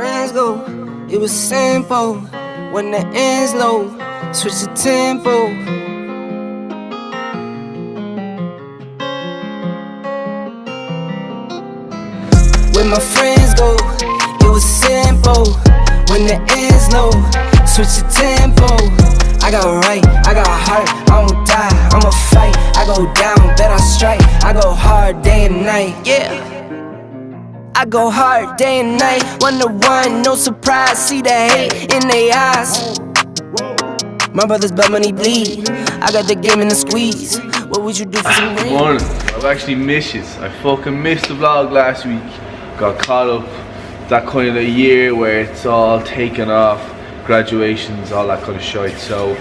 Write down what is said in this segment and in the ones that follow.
friends go, it was simple. When the end's low, switch the tempo. When my friends go, it was simple. When the end's low, switch the tempo. I got right, I got heart, I won't die, I'ma fight. I go down, bet I strike, I go hard day and night, yeah. I go hard day and night, 1-to-1, no surprise, see the hate in their eyes. My brother's blood money bleed, I got the game in the squeeze. What would you do for some Good morning. I've actually missed it. I fucking missed the vlog last week. Got caught up that kind of year where it's all taken off, graduations, all that kind of shit. So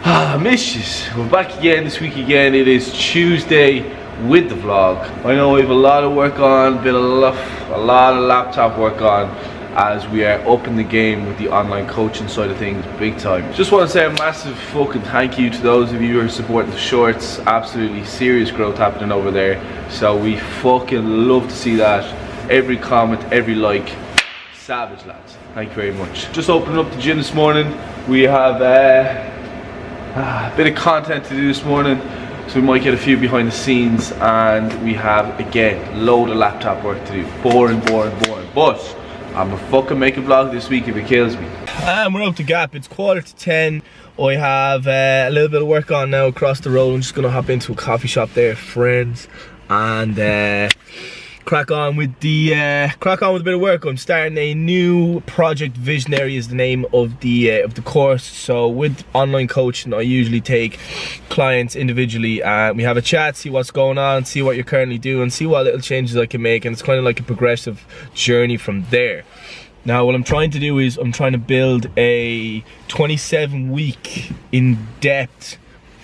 I missed it. We're back again this week again. It is Tuesday with the vlog. I know we have a lot of work on, a lot of laptop work on, as we are up in the game with the online coaching side of things big time. Just want to say a massive fucking thank you to those of you who are supporting the shorts. Absolutely serious growth happening over there, so we fucking love to see that. Every comment, every like, savage lads, thank you very much. Just opening up the gym this morning. We have a bit of content to do this morning, so we might get a few behind the scenes, and we have again load of laptop work to do. Boring, but I'm gonna fucking make a vlog this week if it kills me. We're out the gap. It's 10:15. I have a little bit of work on now across the road. I'm just gonna hop into a coffee shop there, friends, and crack on with a bit of work. I'm starting a new project. Visionary is the name of the course. So with online coaching, I usually take clients individually and we have a chat, see what's going on, see what you're currently doing, see what little changes I can make, and it's kind of like a progressive journey from there. Now what I'm trying to do is I'm trying to build a 27-week in-depth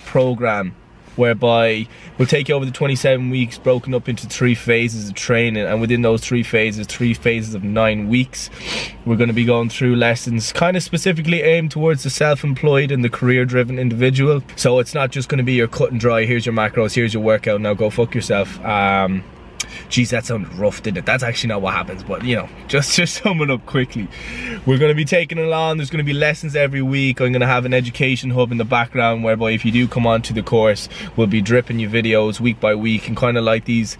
program whereby we'll take you over the 27 weeks broken up into 3 phases of training, and within those 3 phases of 9 weeks, we're going to be going through lessons kind of specifically aimed towards the self-employed and the career-driven individual. So it's not just going to be your cut and dry, here's your macros, here's your workout, now go fuck yourself. Geez, that sounded rough, didn't it? That's actually not what happens, but you know, just sum it up quickly. We're going to be taking it along. There's going to be lessons every week. I'm going to have an education hub in the background whereby if you do come on to the course, we'll be dripping you videos week by week, and kind of like these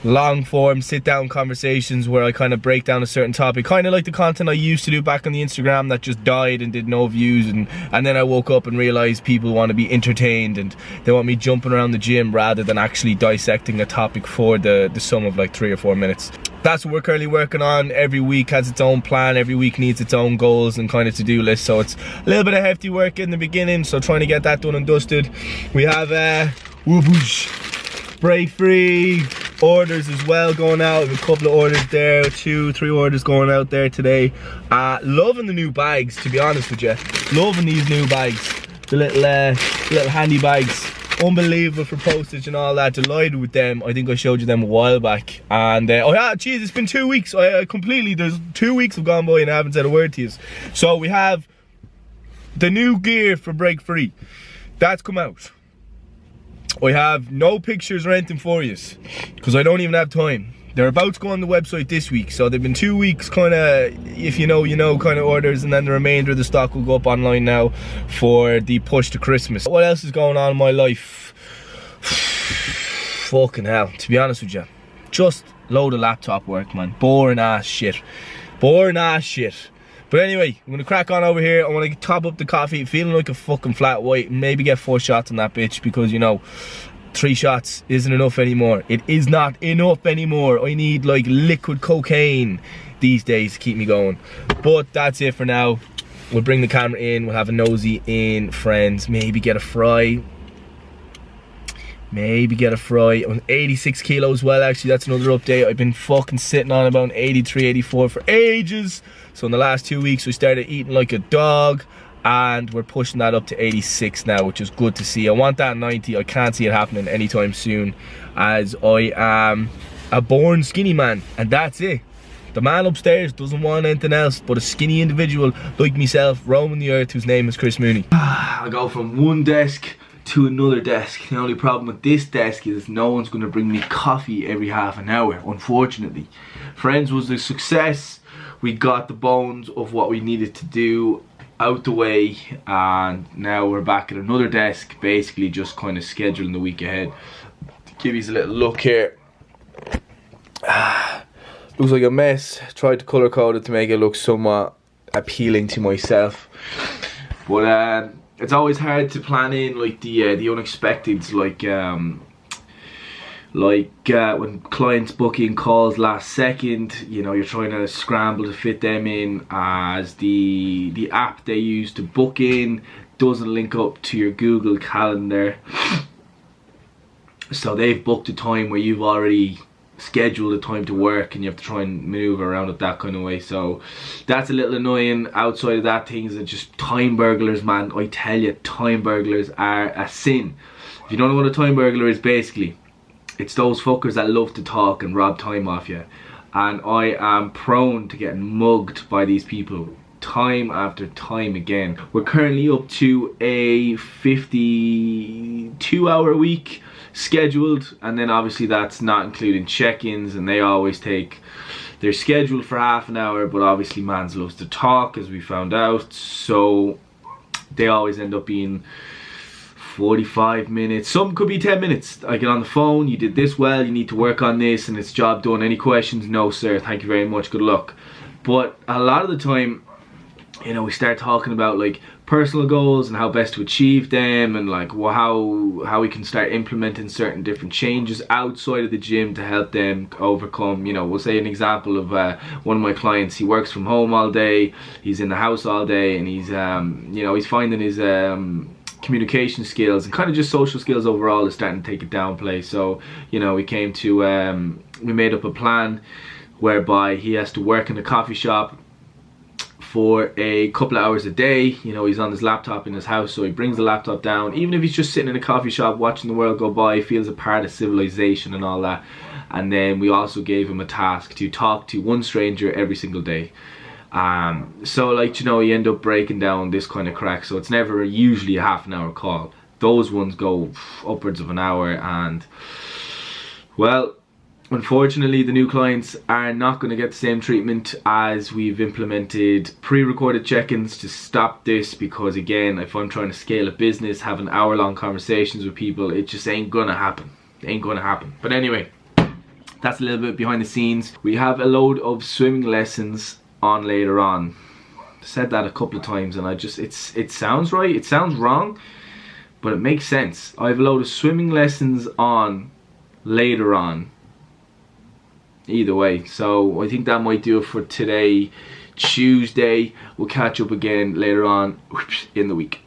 long form sit down conversations where I kind of break down a certain topic, kind of like the content I used to do back on the Instagram that just died and did no views, and then I woke up and realized people want to be entertained and they want me jumping around the gym rather than actually dissecting a topic for the sum of like 3 or 4 minutes. That's what we're currently working on. Every week has its own plan, every week needs its own goals and kind of to-do list, so it's a little bit of hefty work in the beginning, so trying to get that done and dusted. We have BreakFree orders as well going out. We have a couple of orders there, 2-3 orders going out there today. Loving the new bags, to be honest with you. Loving these new bags, the little handy bags. Unbelievable for postage and all that. Delighted with them. I think I showed you them a while back, and oh yeah, geez, it's been 2 weeks. There's 2 weeks have gone by and I haven't said a word to you. So we have the new gear for BreakFree that's come out. I have no pictures or anything for you because I don't even have time. They're about to go on the website this week, so they've been 2 weeks kind of, if you know, you know, kind of orders, and then the remainder of the stock will go up online now for the push to Christmas. What else is going on in my life? Fucking hell, to be honest with you, just load of laptop work, man. Boring ass shit. But anyway, I'm gonna crack on over here. I want to top up the coffee, feeling like a fucking flat white, and maybe get 4 shots on that bitch, because you know, 3 shots isn't enough anymore. It is not enough anymore. I need like liquid cocaine these days to keep me going. But that's it for now. We'll bring the camera in, we'll have a nosy in, friends, maybe get a fry. I'm 86 kilos. Well, actually, that's another update. I've been fucking sitting on about 83, 84 for ages. So in the last 2 weeks, we started eating like a dog, and we're pushing that up to 86 now, which is good to see. I want that 90. I can't see it happening anytime soon, as I am a born skinny man, and that's it. The man upstairs doesn't want anything else but a skinny individual like myself roaming the earth whose name is Chris Mooney. I go from one desk to another desk. The only problem with this desk is no one's going to bring me coffee every half an hour, unfortunately. Friends was a success. we got the bones of what we needed to do out the way, and now we're back at another desk, basically just kind of scheduling the week ahead. To give you a little look here. Looks like a mess. Tried to color code it to make it look somewhat appealing to myself, but it's always hard to plan in like the unexpected, like when clients book in calls last second, you know, you're trying to scramble to fit them in, as the app they use to book in doesn't link up to your Google Calendar, so they've booked a time where you've already scheduled a time to work, and you have to try and maneuver around it that kind of way. So that's a little annoying. Outside of that, things are just time burglars, man. I tell you, time burglars are a sin. If you don't know what a time burglar is, basically it's those fuckers that love to talk and rob time off you, and I am prone to getting mugged by these people time after time again. We're currently up to a 52-hour week scheduled, and then obviously that's not including check-ins, and they always take, they're scheduled for half an hour, but obviously mans loves to talk, as we found out, so they always end up being 45 minutes, some could be 10 minutes. I get on the phone, you did this well, you need to work on this, and it's job done. Any questions? No sir, thank you very much, good luck. But a lot of the time, you know, we start talking about like personal goals and how best to achieve them, and like how we can start implementing certain different changes outside of the gym to help them overcome, you know, we'll say an example of one of my clients. He works from home all day, he's in the house all day, and he's you know, he's finding his communication skills and kind of just social skills overall is starting to take a downplay. So, you know, we came to we made up a plan whereby he has to work in a coffee shop for a couple of hours a day. You know, he's on his laptop in his house, so he brings the laptop down. Even if he's just sitting in a coffee shop watching the world go by, he feels a part of civilization and all that. And then we also gave him a task to talk to one stranger every single day. So like, you know, you end up breaking down this kind of crack, so it's never usually a half an hour call. Those ones go upwards of an hour, and well, unfortunately the new clients are not going to get the same treatment, as we've implemented pre-recorded check-ins to stop this, because again, if I'm trying to scale a business, having hour-long conversations with people, it just ain't gonna happen. It ain't gonna happen. But anyway, that's a little bit behind the scenes. We have a load of swimming lessons on later on. Said that a couple of times, and I just, it sounds right, it sounds wrong, but it makes sense. I have a load of swimming lessons on later on. Either way, so I think that might do it for today, Tuesday. We'll catch up again later on in the week.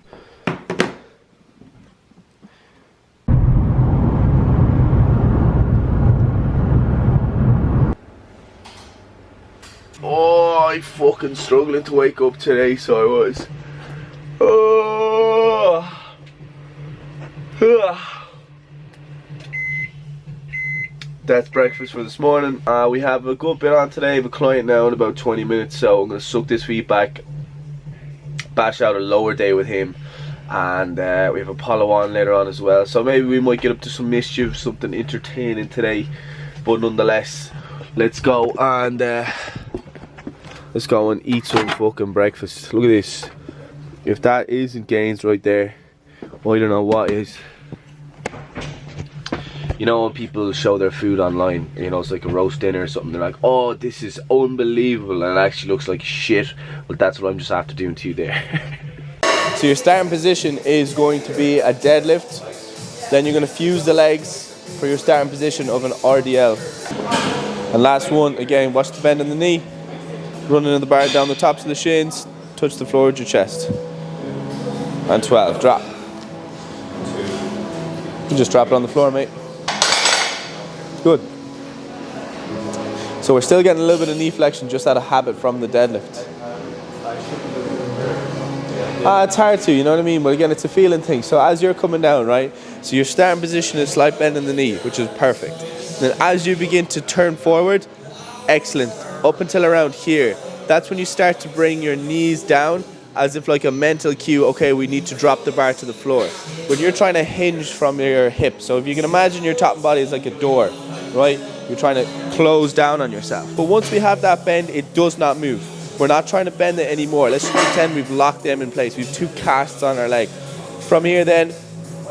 Oh, I fucking struggling to wake up today, so I was. Oh. That's breakfast for this morning. We have a good bit on today. I have a client now in about 20 minutes, so I'm going to suck this feedback, bash out a lower day with him, and we have Apollo on later on as well, so maybe we might get up to some mischief, something entertaining today. But nonetheless, let's go and eat some fucking breakfast. Look at this. If that isn't gains right there, I don't know what is. You know, when people show their food online, you know, it's like a roast dinner or something, they're like, oh, this is unbelievable, and it actually looks like shit. Well, that's what I'm just after doing to you there. So your starting position is going to be a deadlift. Then you're going to fuse the legs for your starting position of an RDL. And last one, again, watch the bend in the knee. Running in the bar down the tops of the shins, touch the floor with your chest. And 12, drop. You just drop it on the floor, mate. Good. So we're still getting a little bit of knee flexion just out of habit from the deadlift. It's hard to, you know what I mean? But again, it's a feeling thing. So as you're coming down, right? So your starting position is slight bend in the knee, which is perfect. Then as you begin to turn forward, excellent. Up until around here, that's when you start to bring your knees down, as if like a mental cue, okay, we need to drop the bar to the floor. When you're trying to hinge from your hip, so if you can imagine your top body is like a door, right? You're trying to close down on yourself. But once we have that bend, it does not move. We're not trying to bend it anymore. Let's just pretend we've locked them in place. We have 2 casts on our leg. From here then,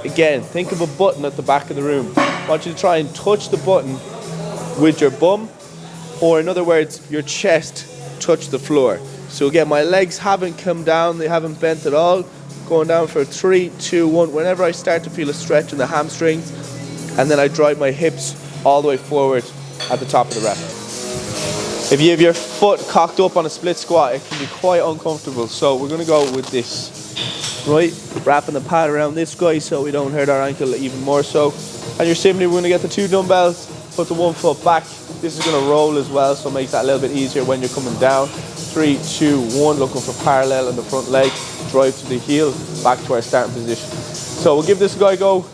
again, think of a button at the back of the room. I want you to try and touch the button with your bum, or in other words, your chest touch the floor. So again, my legs haven't come down, they haven't bent at all. Going down for 3, 2, 1. Whenever I start to feel a stretch in the hamstrings, and then I drive my hips all the way forward at the top of the rep. If you have your foot cocked up on a split squat, it can be quite uncomfortable. So we're gonna go with this, right? Wrapping the pad around this guy so we don't hurt our ankle even more so. And you're simply, we're gonna get the 2 dumbbells, put the 1 foot back. This is gonna roll as well, so it makes that a little bit easier when you're coming down. 3, 2, 1, looking for parallel in the front leg, drive to the heel, back to our starting position. So we'll give this a go.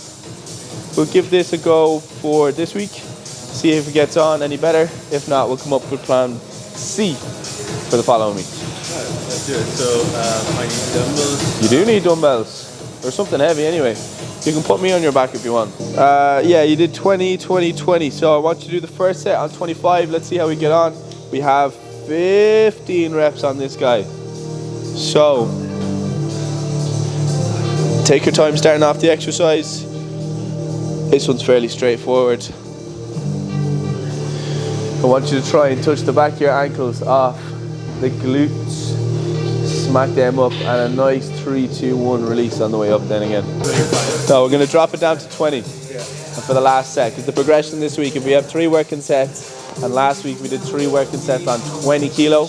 We'll give this a go for this week. See if it gets on any better. If not, we'll come up with plan C for the following week. Let's do it. So I need dumbbells. You do need dumbbells. Or something heavy anyway. You can put me on your back if you want. Yeah, you did 20, 20, 20. So I want you to do the first set on 25. Let's see how we get on. We have 15 reps on this guy. So take your time starting off the exercise. This one's fairly straightforward. I want you to try and touch the back of your ankles off the glutes. Smack them up, and a nice 3, 2, 1 release on the way up then again. So we're going to drop it down to 20 for the last set, because the progression this week, if we have 3 working sets, and last week we did 3 working sets on 20 kilo,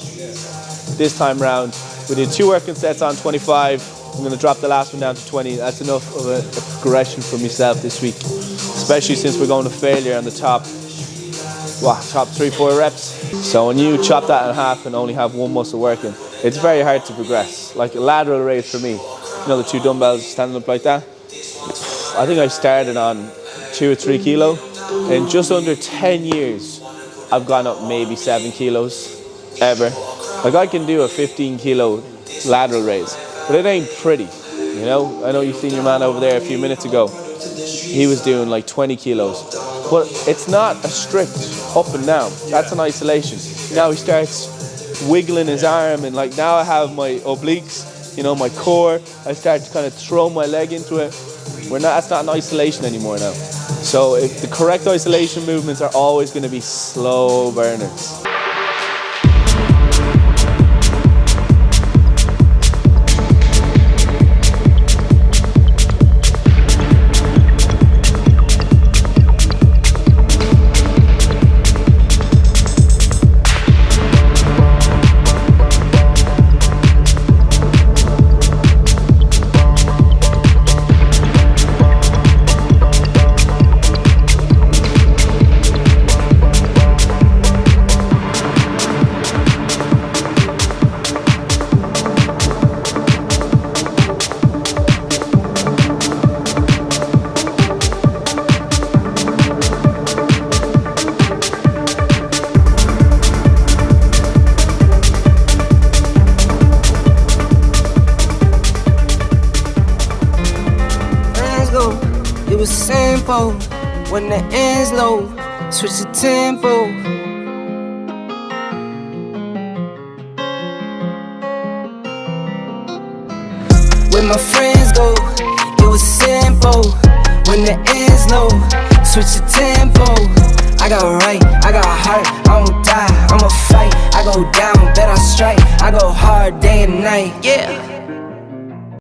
this time round we did 2 working sets on 25. I'm going to drop the last one down to 20. That's enough of a progression for myself this week, especially since we're going to failure on the top 3, 4 reps. So when you chop that in half and only have 1 muscle working, it's very hard to progress. Like a lateral raise for me, you know, the 2 dumbbells standing up like that, I think I started on 2 or 3 kilo. In just under 10 years, I've gone up maybe 7 kilos ever. Like I can do a 15 kilo lateral raise, but it ain't pretty, you know? I know you've seen your man over there a few minutes ago. He was doing like 20 kilos. But it's not a strict up and down. That's an isolation. Now he starts wiggling his arm, and like now I have my obliques, you know, my core. I start to kind of throw my leg into it. That's not an isolation anymore now. So the correct isolation movements are always going to be slow burners. It was simple when the end's low. Switch the tempo. When my friends go, it was simple when the end's low. Switch the tempo. I got right, I got heart, I don't die, I'ma fight. I go down, bet I strike, I go hard day and night, yeah.